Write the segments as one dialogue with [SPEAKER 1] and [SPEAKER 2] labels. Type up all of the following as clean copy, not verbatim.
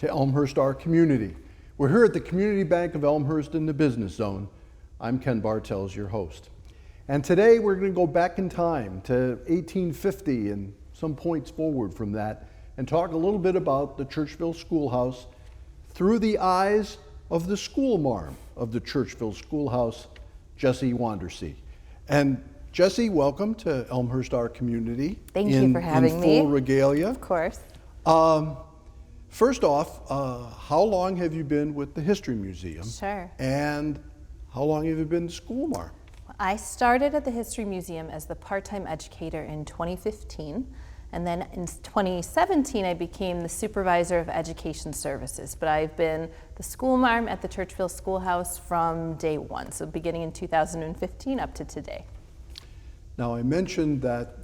[SPEAKER 1] to Elmhurst, our community. We're here at the Community Bank of Elmhurst in the Business Zone. I'm Ken Bartels, your host. And today we're going to go back in time to 1850 and some points forward from that and talk a little bit about the Churchville Schoolhouse through the eyes of the schoolmarm of the Churchville Schoolhouse, Jessie Wandersee. And Jessie, welcome to Elmhurst, our community.
[SPEAKER 2] Thank you for having me.
[SPEAKER 1] In full regalia.
[SPEAKER 2] Of course.
[SPEAKER 1] First off, how long have you been with the History Museum?
[SPEAKER 2] Sure.
[SPEAKER 1] And how long have you been the schoolmarm?
[SPEAKER 2] I started at the History Museum as the part-time educator in 2015. And then in 2017, I became the supervisor of education services. But I've been the schoolmarm at the Churchville Schoolhouse from day one, so beginning in 2015 up to today.
[SPEAKER 1] Now, I mentioned that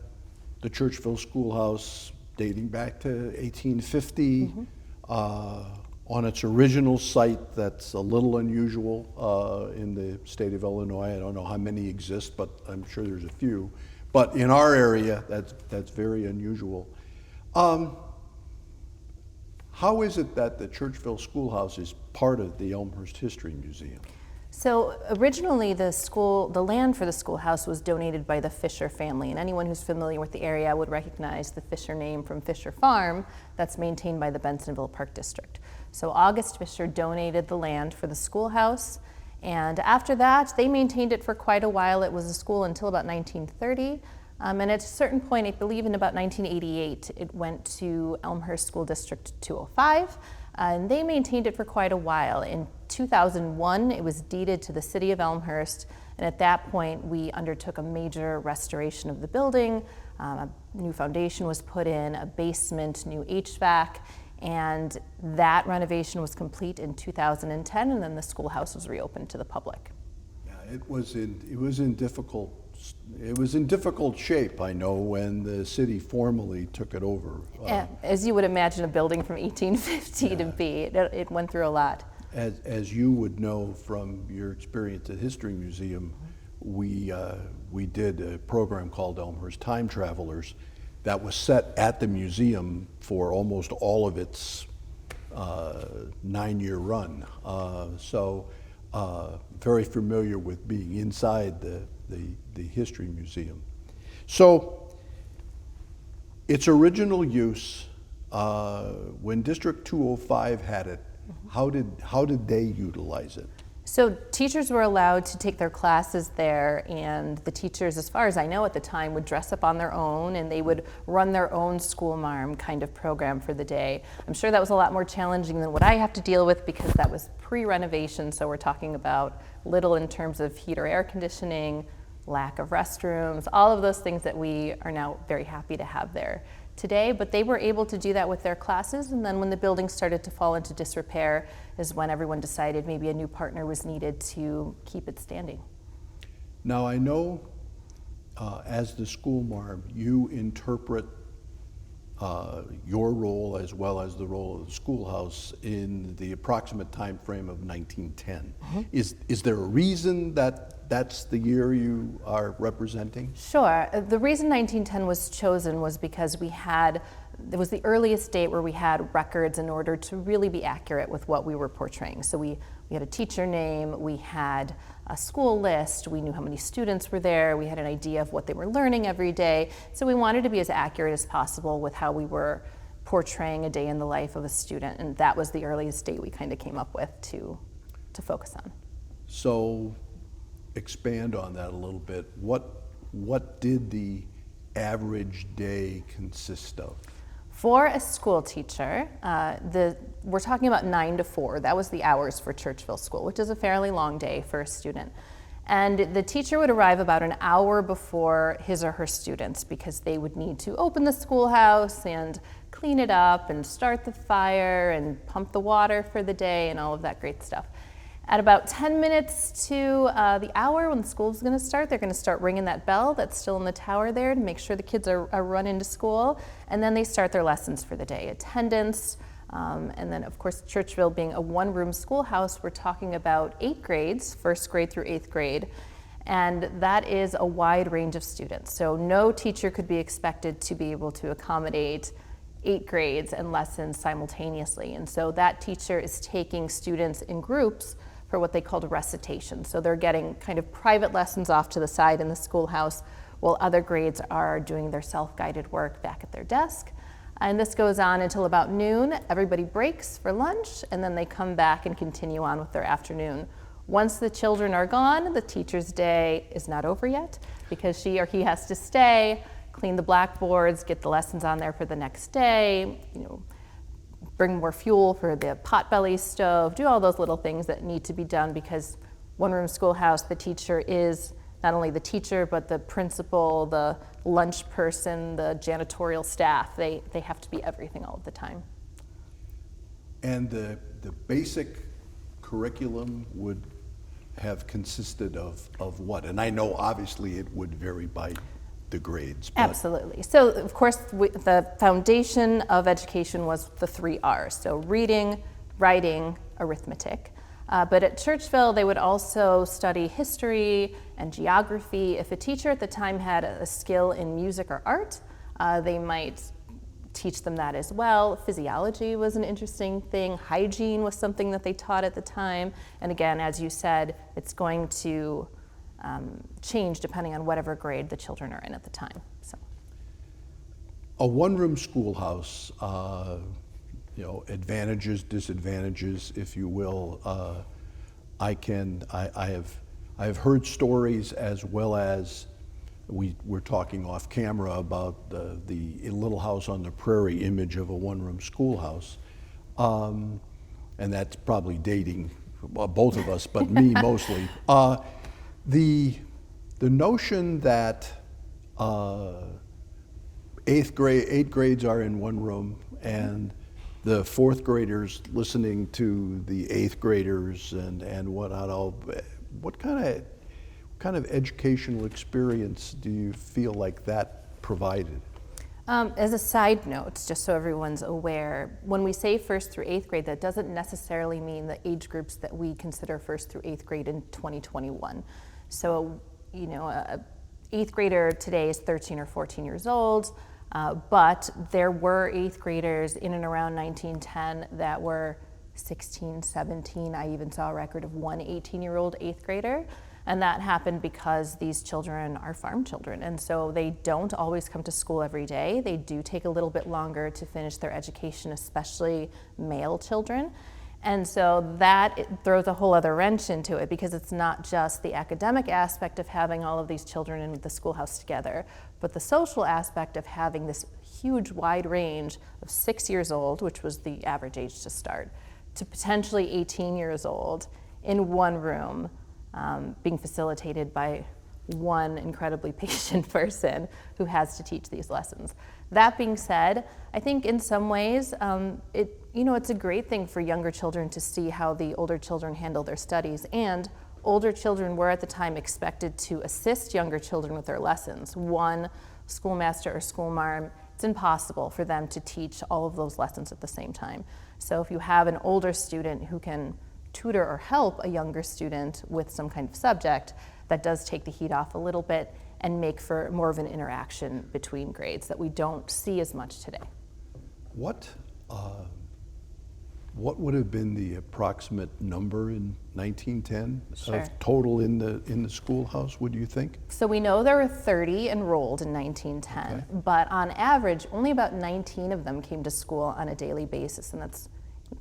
[SPEAKER 1] the Churchville Schoolhouse, dating back to 1850, on its original site, that's a little unusual in the state of Illinois. I don't know how many exist, but I'm sure there's a few. But in our area, that's very unusual. How is it that the Churchville Schoolhouse is part of the Elmhurst History Museum?
[SPEAKER 2] So originally the land for the schoolhouse was donated by the Fisher family, and anyone who's familiar with the area would recognize the Fisher name from Fisher Farm that's maintained by the Bensonville Park District. So August Fisher donated the land for the schoolhouse, and after that they maintained it for quite a while. It was a school until about 1930, and at a certain point, I believe in about 1988, it went to Elmhurst School District 205, and they maintained it for quite a while. In 2001, it was deeded to the city of Elmhurst, and at that point, we undertook a major restoration of the building. A new foundation was put in, a basement, new HVAC, and that renovation was complete in 2010, and then the schoolhouse was reopened to the public.
[SPEAKER 1] Yeah, it was in difficult shape, I know, when the city formally took it over.
[SPEAKER 2] As you would imagine a building from 1850 to be, it went through a lot.
[SPEAKER 1] As you would know from your experience at History Museum, we did a program called Elmhurst Time Travelers that was set at the museum for almost all of its 9-year run. So very familiar with being inside the History Museum. So its original use, when District 205 had it, how did they utilize it?
[SPEAKER 2] So teachers were allowed to take their classes there, and the teachers, as far as I know at the time, would dress up on their own and they would run their own schoolmarm kind of program for the day. I'm sure that was a lot more challenging than what I have to deal with because that was pre-renovation, so we're talking about little in terms of heat or air conditioning, lack of restrooms, all of those things that we are now very happy to have there today, but they were able to do that with their classes, and then when the building started to fall into disrepair is when everyone decided maybe a new partner was needed to keep it standing.
[SPEAKER 1] Now I know as the schoolmarm, you interpret your role as well as the role of the schoolhouse in the approximate time frame of 1910. Is there a reason that that's the year you are representing?
[SPEAKER 2] Sure. The reason 1910 was chosen was because it was the earliest date where we had records in order to really be accurate with what we were portraying. So we had a teacher name, we had a school list, we knew how many students were there, we had an idea of what they were learning every day. So we wanted to be as accurate as possible with how we were portraying a day in the life of a student, and that was the earliest date we kind of came up with to focus on.
[SPEAKER 1] So expand on that a little bit. What did the average day consist of?
[SPEAKER 2] For a school teacher, we're talking about 9 to 4. That was the hours for Churchville School, which is a fairly long day for a student. And the teacher would arrive about an hour before his or her students because they would need to open the schoolhouse and clean it up and start the fire and pump the water for the day and all of that great stuff. At about 10 minutes to the hour when the school's going to start, they're going to start ringing that bell that's still in the tower there to make sure the kids are run into school, and then they start their lessons for the day. Attendance, and then of course Churchville being a one-room schoolhouse, we're talking about 8 grades, 1st grade through 8th grade, and that is a wide range of students. So no teacher could be expected to be able to accommodate 8 grades and lessons simultaneously. And so that teacher is taking students in groups for what they called a recitation. So they're getting kind of private lessons off to the side in the schoolhouse while other grades are doing their self-guided work back at their desk. And this goes on until about noon. Everybody breaks for lunch, and then they come back and continue on with their afternoon. Once the children are gone, the teacher's day is not over yet, because she or he has to stay, clean the blackboards, get the lessons on there for the next day, bring more fuel for the potbelly stove, do all those little things that need to be done, because One-Room Schoolhouse, the teacher is not only the teacher, but the principal, the lunch person, the janitorial staff. They have to be everything all of the time.
[SPEAKER 1] And the basic curriculum would have consisted of what? And I know obviously it would vary by the grades. But
[SPEAKER 2] Absolutely. So of course the foundation of education was the 3 R's. So reading, writing, arithmetic. But at Churchville, they would also study history and geography. If a teacher at the time had a skill in music or art, they might teach them that as well. Physiology was an interesting thing. Hygiene was something that they taught at the time. And again, as you said, it's going to change depending on whatever grade the children are in at the time. So,
[SPEAKER 1] a one-room schoolhouse, advantages, disadvantages, if you will. I have heard stories, as well as we're talking off camera about the Little House on the Prairie image of a one-room schoolhouse, and that's probably dating both of us, but me mostly. The notion that 8 grades are in one room, and the 4th graders listening to the 8th graders and whatnot, what kind of educational experience do you feel like that provided?
[SPEAKER 2] As a side note, just so everyone's aware, when we say 1st through 8th grade, that doesn't necessarily mean the age groups that we consider 1st through 8th grade in 2021. So, a 8th grader today is 13 or 14 years old, but there were 8th graders in and around 1910 that were 16, 17. I even saw a record of one 18-year-old 8th grader. And that happened because these children are farm children. And so they don't always come to school every day. They do take a little bit longer to finish their education, especially male children. And so it throws a whole other wrench into it, because it's not just the academic aspect of having all of these children in the schoolhouse together, but the social aspect of having this huge wide range of 6 years old, which was the average age to start, to potentially 18 years old in one room, being facilitated by one incredibly patient person who has to teach these lessons. That being said, I think in some ways it's a great thing for younger children to see how the older children handle their studies, and older children were at the time expected to assist younger children with their lessons. One schoolmaster or schoolmarm, it's impossible for them to teach all of those lessons at the same time. So if you have an older student who can tutor or help a younger student with some kind of subject, that does take the heat off a little bit and make for more of an interaction between grades that we don't see as much today.
[SPEAKER 1] What would have been the approximate number in 1910
[SPEAKER 2] Sure.
[SPEAKER 1] of total in the schoolhouse, would you think?
[SPEAKER 2] So we know there were 30 enrolled in 1910,
[SPEAKER 1] Okay.
[SPEAKER 2] but on average, only about 19 of them came to school on a daily basis, and that's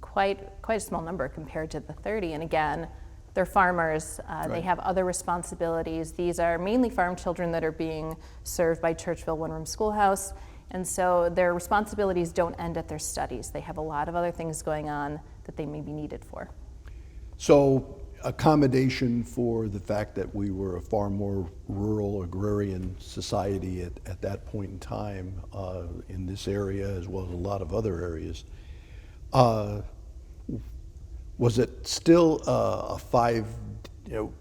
[SPEAKER 2] quite a small number compared to the 30. And again, they're farmers. They
[SPEAKER 1] Right.
[SPEAKER 2] have other responsibilities. These are mainly farm children that are being served by Churchville One-Room Schoolhouse. And so their responsibilities don't end at their studies. They have a lot of other things going on that they may be needed for.
[SPEAKER 1] So accommodation for the fact that we were a far more rural agrarian society at that point in time in this area, as well as a lot of other areas. Was it still a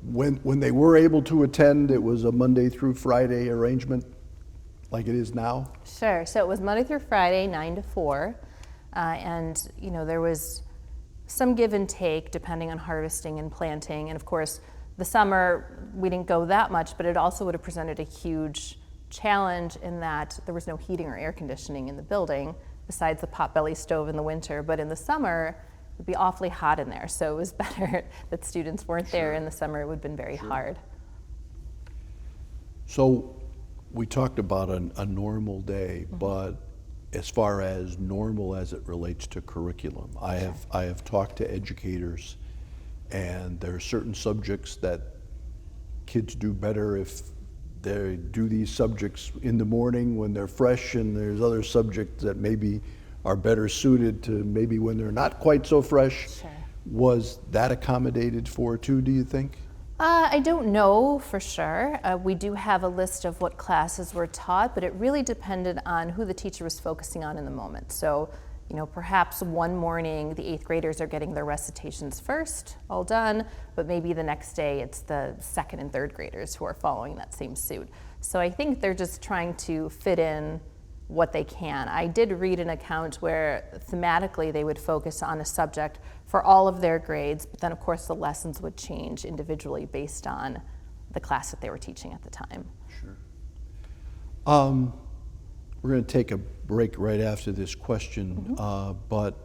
[SPEAKER 1] when they were able to attend, it was a Monday through Friday arrangement like it is now?
[SPEAKER 2] Sure. So it was Monday through Friday, 9 to 4. And, there was some give and take depending on harvesting and planting. And of course, the summer, we didn't go that much, but it also would have presented a huge challenge in that there was no heating or air conditioning in the building besides the potbelly stove in the winter. But in the summer, it would be awfully hot in there. So it was better that students weren't there in the summer. It would have been very hard.
[SPEAKER 1] So we talked about a normal day, but as far as normal as it relates to curriculum, I have talked to educators, and there are certain subjects that kids do better if they do these subjects in the morning when they're fresh, and there's other subjects that maybe are better suited to maybe when they're not quite so fresh.
[SPEAKER 2] Sure.
[SPEAKER 1] Was that accommodated for too, do you think?
[SPEAKER 2] I don't know for sure. We do have a list of what classes were taught, but it really depended on who the teacher was focusing on in the moment. So, perhaps one morning the 8th graders are getting their recitations first, all done, but maybe the next day it's the 2nd and 3rd graders who are following that same suit. So I think they're just trying to fit in what they can. I did read an account where thematically they would focus on a subject for all of their grades, but then of course the lessons would change individually based on the class that they were teaching at the time.
[SPEAKER 1] Sure. We're going to take a break right after this question, but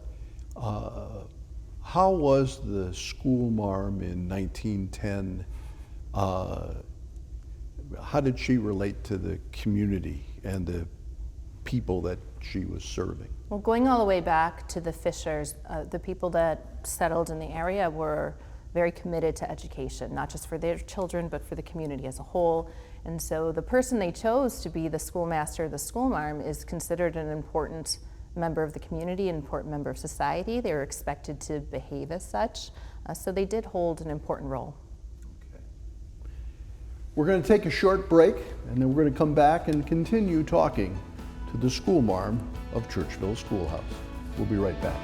[SPEAKER 1] how was the school marm in 1910? How did she relate to the community and the people that she was serving?
[SPEAKER 2] Well, going all the way back to the Fishers, the people that settled in the area were very committed to education, not just for their children, but for the community as a whole. And so the person they chose to be the schoolmaster, the schoolmarm, is considered an important member of the community, an important member of society. They were expected to behave as such, so they did hold an important role.
[SPEAKER 1] Okay. We're going to take a short break, and then we're going to come back and continue talking to the schoolmarm of Churchville Schoolhouse. We'll be right back.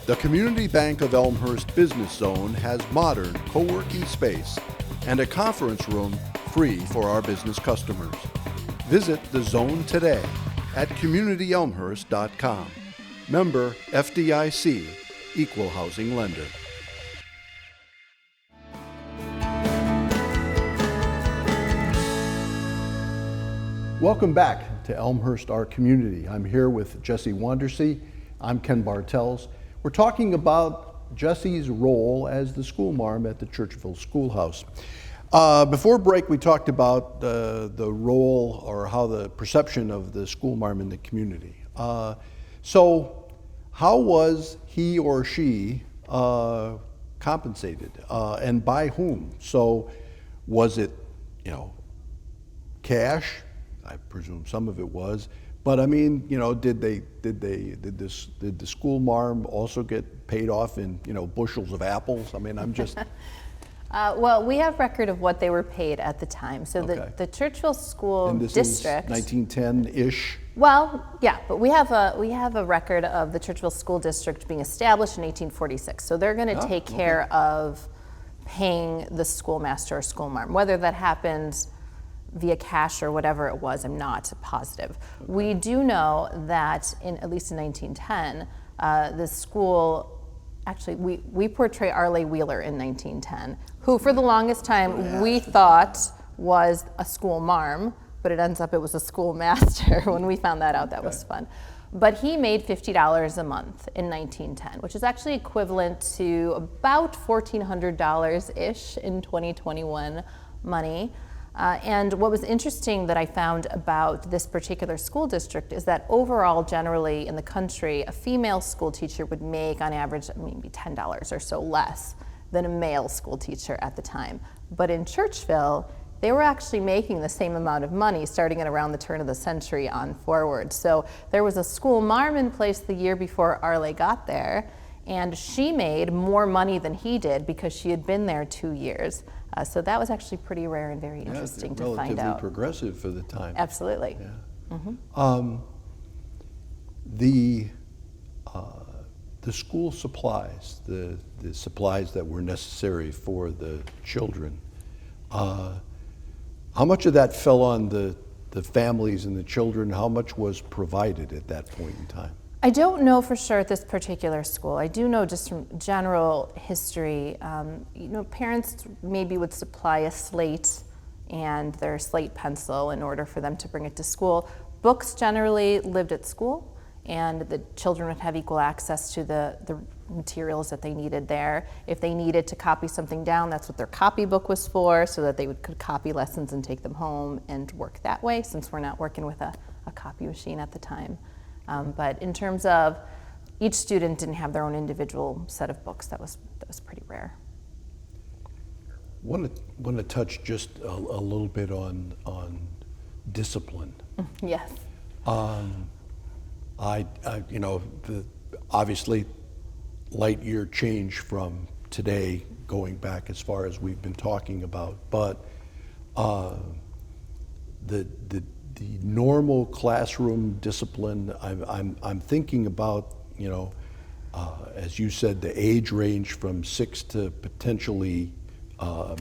[SPEAKER 1] The Community Bank of Elmhurst Business Zone has modern co-working space and a conference room free for our business customers. Visit the zone today at communityelmhurst.com. Member FDIC, Equal Housing Lender. Welcome back to Elmhurst, our community. I'm here with Jessie Wandersee. I'm Ken Bartels. We're talking about Jessie's role as the schoolmarm at the Churchville School House. Before break, we talked about the role or how the perception of the schoolmarm in the community. So how was he or she compensated, and by whom? So was it, cash? I presume some of it was, but I mean, did the school marm also get paid off in bushels of apples? I mean, I'm just.
[SPEAKER 2] Well, we have record of what they were paid at the time. So
[SPEAKER 1] Okay.
[SPEAKER 2] the Churchville School
[SPEAKER 1] And this
[SPEAKER 2] District.
[SPEAKER 1] is 1910-ish.
[SPEAKER 2] Well, yeah, but we have a record of the Churchville School District being established in 1846. So they're going to take care of paying the schoolmaster or schoolmarm, whether that happened via cash or whatever it was. I'm not positive. Okay. We do know that at least in 1910, the school. Actually, we portray Arley Wheeler in 1910, who for the longest time we thought was a school marm, but it ends up it was a schoolmaster. When we found that out, that was fun. But he made $50 a month in 1910, which is actually equivalent to about $1,400-ish in 2021 money. And what was interesting that I found about this particular school district is that overall, generally in the country, a female school teacher would make on average maybe $10 or so less than a male school teacher at the time. But in Churchville, they were actually making the same amount of money starting at around the turn of the century on forward. So there was a school marm in place the year before Arley got there, and she made more money than he did because she had been there 2 years. So that was actually pretty rare and very interesting to find out.
[SPEAKER 1] Relatively progressive for the time.
[SPEAKER 2] Absolutely.
[SPEAKER 1] Yeah.
[SPEAKER 2] Mm-hmm.
[SPEAKER 1] The school supplies, the supplies that were necessary for the children, how much of that fell on the families and the children? How much was provided at that point in time?
[SPEAKER 2] I don't know for sure at this particular school. I do know just from general history, parents maybe would supply a slate and their slate pencil in order for them to bring it to school. Books generally lived at school, and the children would have equal access to the materials that they needed there. If they needed to copy something down, that's what their copybook was for, so that they could copy lessons and take them home and work that way, since we're not working with a copy machine at the time. But in terms of each student didn't have their own individual set of books, that was pretty rare.
[SPEAKER 3] Want to touch just a little bit on discipline.
[SPEAKER 2] Yes.
[SPEAKER 3] Obviously light year change from today going back as far as we've been talking about, but the normal classroom discipline, I'm thinking about, as you said, the age range from 6 to potentially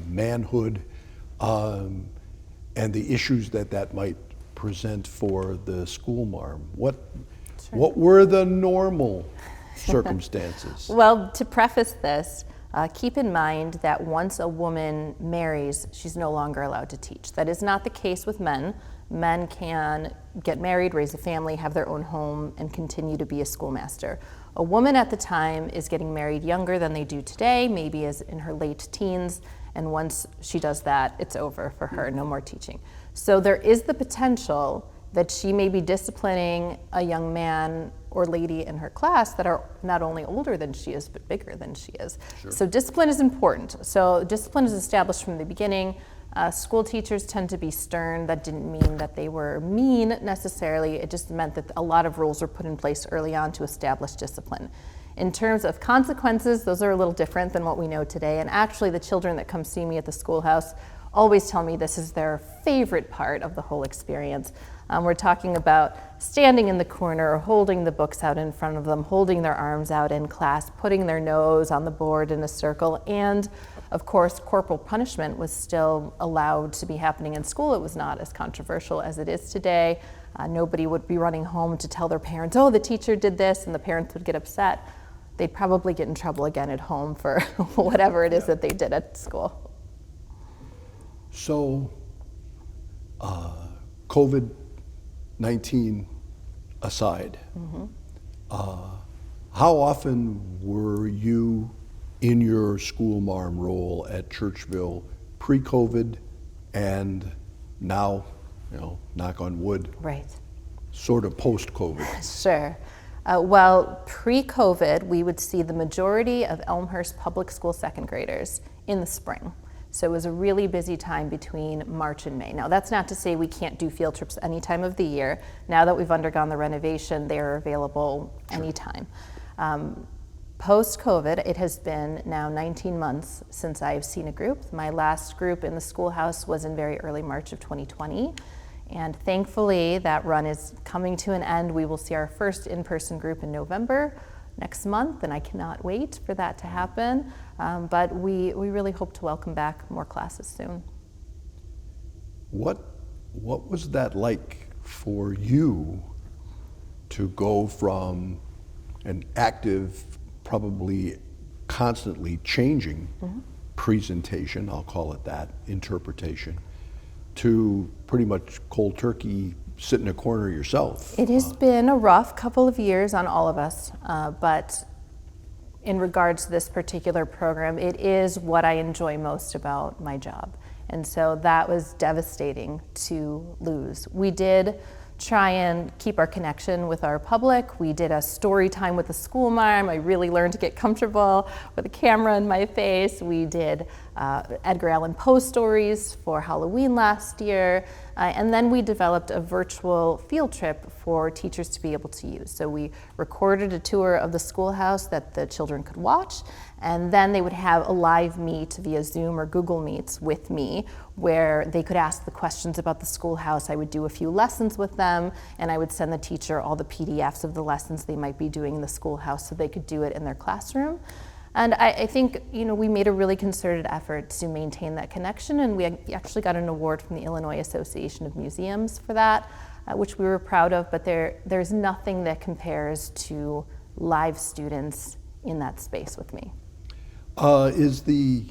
[SPEAKER 3] manhood, and the issues that might present for the school marm. What were the normal circumstances?
[SPEAKER 2] Well, to preface this, keep in mind that once a woman marries, she's no longer allowed to teach. That is not the case with men. Men can get married, raise a family, have their own home, and continue to be a schoolmaster. A woman at the time is getting married younger than they do today, maybe as in her late teens, and once she does that, it's over for her, no more teaching. So there is the potential that she may be disciplining a young man or lady in her class that are not only older than she is, but bigger than she is.
[SPEAKER 3] Sure.
[SPEAKER 2] So discipline is important. So discipline is established from the beginning. School teachers tend to be stern. That didn't mean that they were mean necessarily. It just meant that a lot of rules were put in place early on to establish discipline. In terms of consequences, those are a little different than what we know today. And actually, the children that come see me at the schoolhouse always tell me this is their favorite part of the whole experience. We're talking about standing in the corner, holding the books out in front of them, holding their arms out in class, putting their nose on the board in a circle, and of course, corporal punishment was still allowed to be happening in school. It was not as controversial as it is today. Nobody would be running home to tell their parents, oh, the teacher did this, and the parents would get upset. They'd probably get in trouble again at home for whatever it is that they did at school.
[SPEAKER 3] So, COVID-19 aside, how often were you in your school marm role at Churchville pre-COVID and now, knock on wood,
[SPEAKER 2] Right.
[SPEAKER 3] sort of post-COVID?
[SPEAKER 2] Sure. Well, pre-COVID, we would see the majority of Elmhurst public school second graders in the spring. So it was a really busy time between March and May. Now, that's not to say we can't do field trips any time of the year. Now that we've undergone the renovation, they're available anytime. Post-COVID, it has been now 19 months since I've seen a group. My last group in the schoolhouse was in very early March of 2020. And thankfully, that run is coming to an end. We will see our first in-person group in November next month, and I cannot wait for that to happen. But we really hope to welcome back more classes soon.
[SPEAKER 3] What was that like for you to go from an active, probably constantly changing presentation, I'll call it that, interpretation, to pretty much cold turkey, sit in a corner yourself?
[SPEAKER 2] It has been a rough couple of years on all of us, but in regards to this particular program, it is what I enjoy most about my job. And so that was devastating to lose. We did try and keep our connection with our public. We did a story time with the school marm. I really learned to get comfortable with a camera in my face. We did Edgar Allan Poe stories for Halloween last year. And then we developed a virtual field trip for teachers to be able to use. So we recorded a tour of the schoolhouse that the children could watch, and then they would have a live meet via Zoom or Google Meets with me, where they could ask the questions about the schoolhouse. I would do a few lessons with them, and I would send the teacher all the PDFs of the lessons they might be doing in the schoolhouse so they could do it in their classroom. And I think, we made a really concerted effort to maintain that connection, and we actually got an award from the Illinois Association of Museums for that, which we were proud of, but there's nothing that compares to live students in that space with me.
[SPEAKER 3] Is the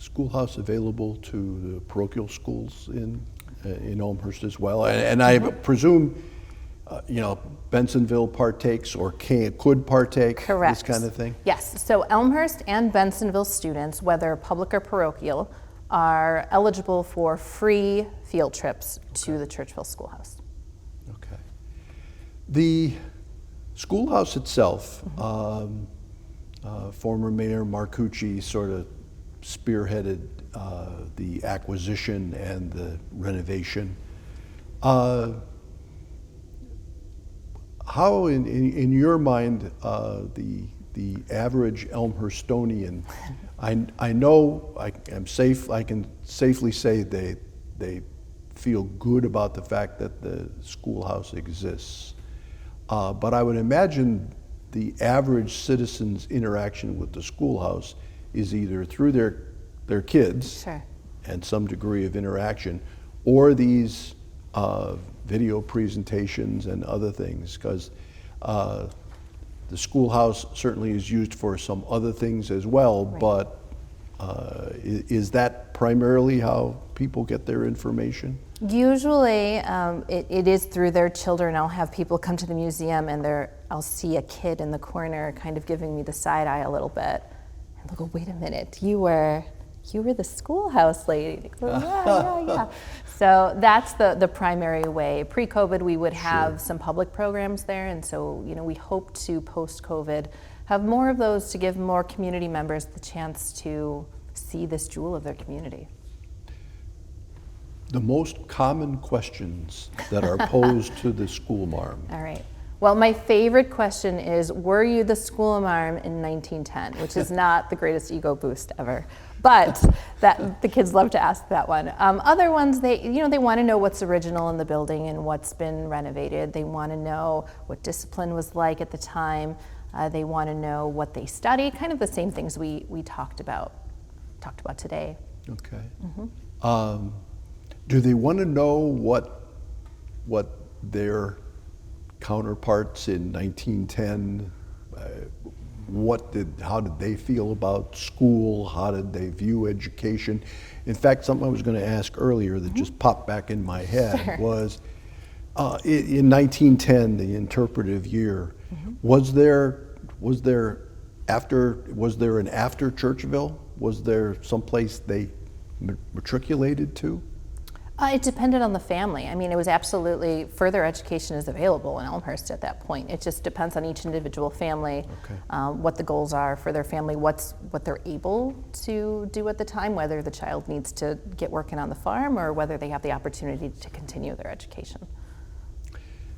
[SPEAKER 3] schoolhouse available to the parochial schools in Elmhurst as well? And I presume, Bensonville partakes or could partake.
[SPEAKER 2] Correct.
[SPEAKER 3] This kind of thing?
[SPEAKER 2] Yes, so Elmhurst and Bensonville students, whether public or parochial, are eligible for free field trips to the Churchville Schoolhouse.
[SPEAKER 3] Okay. The schoolhouse itself, former Mayor Marcucci sort of spearheaded the acquisition and the renovation. How, in your mind, the average Elmhurstonian, I know I can safely say they feel good about the fact that the schoolhouse exists, but I would imagine the average citizen's interaction with the schoolhouse is either through their kids,
[SPEAKER 2] Sure.
[SPEAKER 3] and some degree of interaction, or these video presentations and other things, because the schoolhouse certainly is used for some other things as well,
[SPEAKER 2] Right.
[SPEAKER 3] but is that primarily how people get their information?
[SPEAKER 2] Usually, it is through their children. I'll have people come to the museum and I'll see a kid in the corner kind of giving me the side eye a little bit. And they'll go, wait a minute, you were the schoolhouse lady. They go, yeah. So that's the primary way. Pre-COVID, we would have some public programs there, and so we hope to, post-COVID, have more of those to give more community members the chance to see this jewel of their community.
[SPEAKER 3] The most common questions that are posed to the schoolmarm.
[SPEAKER 2] All right. Well, my favorite question is, were you the schoolmarm in 1910? Which is not the greatest ego boost ever. But the kids love to ask that one. Other ones, they want to know what's original in the building and what's been renovated. They want to know what discipline was like at the time. They want to know what they study, kind of the same things we talked about today.
[SPEAKER 3] Okay. Do they want to know what their counterparts in 1910, how did they feel about school? How did they view education? In fact, something I was going to ask earlier that just popped back in my head was, in 1910, the interpretive year, was there an after Churchville? Was there someplace they matriculated to?
[SPEAKER 2] It depended on the family. I mean, it was absolutely, further education is available in Elmhurst at that point. It just depends on each individual family, what the goals are for their family, what they're able to do at the time, whether the child needs to get working on the farm or whether they have the opportunity to continue their education.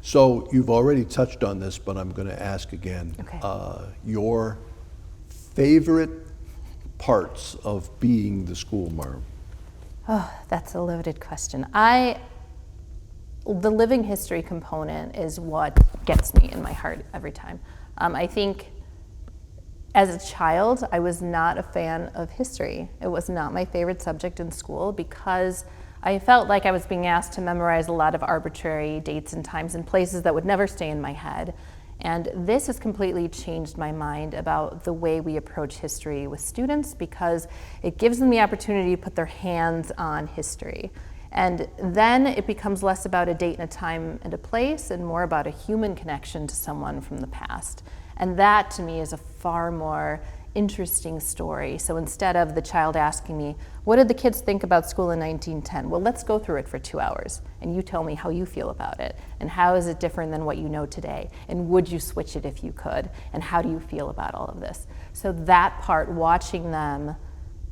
[SPEAKER 3] So you've already touched on this, but I'm going to ask again.
[SPEAKER 2] Okay.
[SPEAKER 3] Your favorite parts of being the schoolmarm?
[SPEAKER 2] Oh, that's a loaded question. The living history component is what gets me in my heart every time. I think as a child, I was not a fan of history. It was not my favorite subject in school because I felt like I was being asked to memorize a lot of arbitrary dates and times and places that would never stay in my head. And this has completely changed my mind about the way we approach history with students because it gives them the opportunity to put their hands on history. And then it becomes less about a date and a time and a place and more about a human connection to someone from the past. And that to me is a far more interesting story. So instead of the child asking me, what did the kids think about school in 1910? Well, let's go through it for 2 hours and you tell me how you feel about it and how is it different than what you know today and would you switch it if you could and how do you feel about all of this? So that part, watching them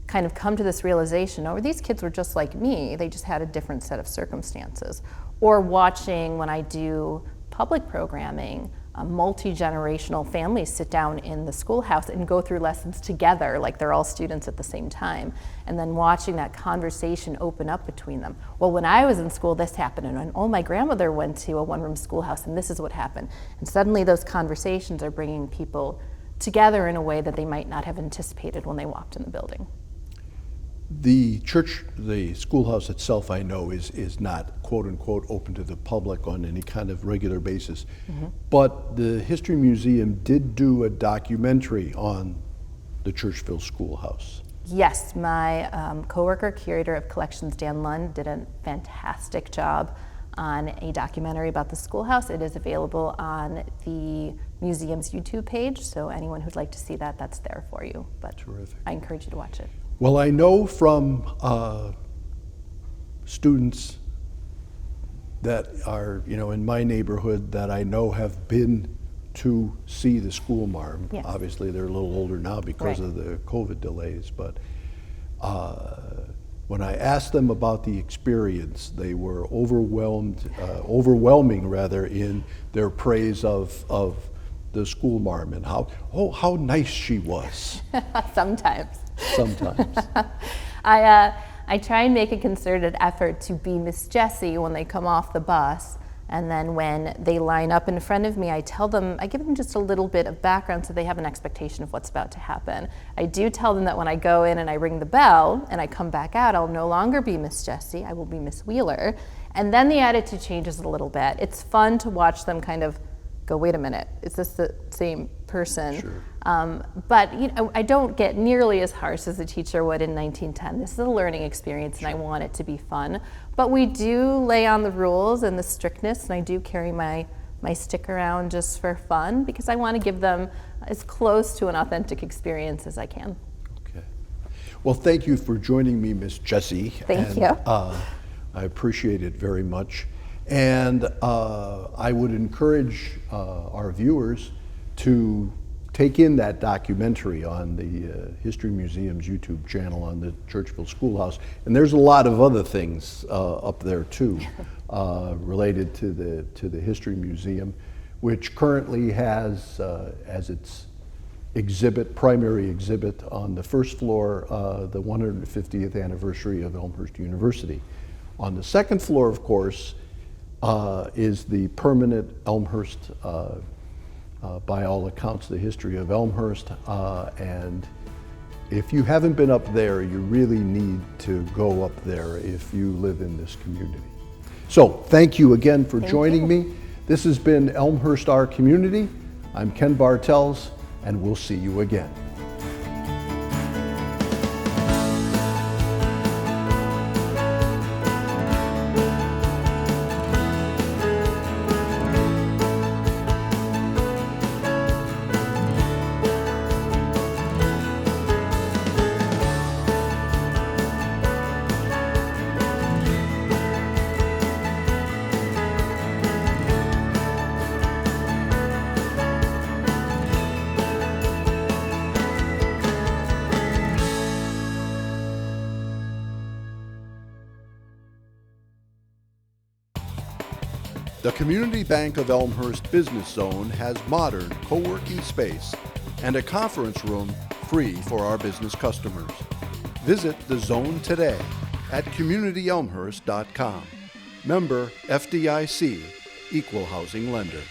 [SPEAKER 2] kind of come to this realization, oh, these kids were just like me, they just had a different set of circumstances. Or watching when I do public programming, multi-generational families sit down in the schoolhouse and go through lessons together like they're all students at the same time, and then watching that conversation open up between them. Well, when I was in school, this happened, and oh, my grandmother went to a one-room schoolhouse and this is what happened. And suddenly those conversations are bringing people together in a way that they might not have anticipated when they walked in the building.
[SPEAKER 3] The schoolhouse itself, I know, is not quote unquote open to the public on any kind of regular basis. But the History Museum did do a documentary on the Churchville School House.
[SPEAKER 2] Yes, my coworker, curator of collections, Dan Lund, did a fantastic job on a documentary about the schoolhouse. It is available on the museum's YouTube page, so anyone who'd like to see that, that's there for you. But
[SPEAKER 3] Terrific.
[SPEAKER 2] I encourage you to watch it.
[SPEAKER 3] Well, I know from students that are, in my neighborhood that I know have been to see the school marm.
[SPEAKER 2] Yes.
[SPEAKER 3] Obviously, they're a little older now because
[SPEAKER 2] Right.
[SPEAKER 3] of the COVID delays, but when I asked them about the experience, they were overwhelming rather, in their praise of the school marm and how nice she was.
[SPEAKER 2] Sometimes.
[SPEAKER 3] Sometimes.
[SPEAKER 2] I try and make a concerted effort to be Miss Jessie when they come off the bus. And then when they line up in front of me, I give them just a little bit of background so they have an expectation of what's about to happen. I do tell them that when I go in and I ring the bell and I come back out, I'll no longer be Miss Jessie, I will be Miss Wheeler. And then the attitude changes a little bit. It's fun to watch them kind of go, wait a minute, is this the same person?
[SPEAKER 3] Sure.
[SPEAKER 2] But I don't get nearly as harsh as a teacher would in 1910. This is a learning experience and I want it to be fun. But we do lay on the rules and the strictness, and I do carry my stick around just for fun because I want to give them as close to an authentic experience as I can.
[SPEAKER 3] Okay. Well, thank you for joining me, Miss Jessie.
[SPEAKER 2] Thank you.
[SPEAKER 3] I appreciate it very much. And I would encourage our viewers to take in that documentary on the History Museum's YouTube channel on the Churchville School House. And there's a lot of other things up there too related to the History Museum, which currently has as its primary exhibit on the first floor, the 150th anniversary of Elmhurst University. On the second floor, of course, is the permanent Elmhurst, by all accounts, the history of Elmhurst. And if you haven't been up there, you really need to go up there if you live in this community. So thank you again for joining me. This has been Elmhurst, Our Community. I'm Ken Bartels, and we'll see you again. The Community Bank of Elmhurst Business Zone has modern co-working space and a conference room free for our business customers. Visit the zone today at communityelmhurst.com. Member FDIC, Equal Housing Lender.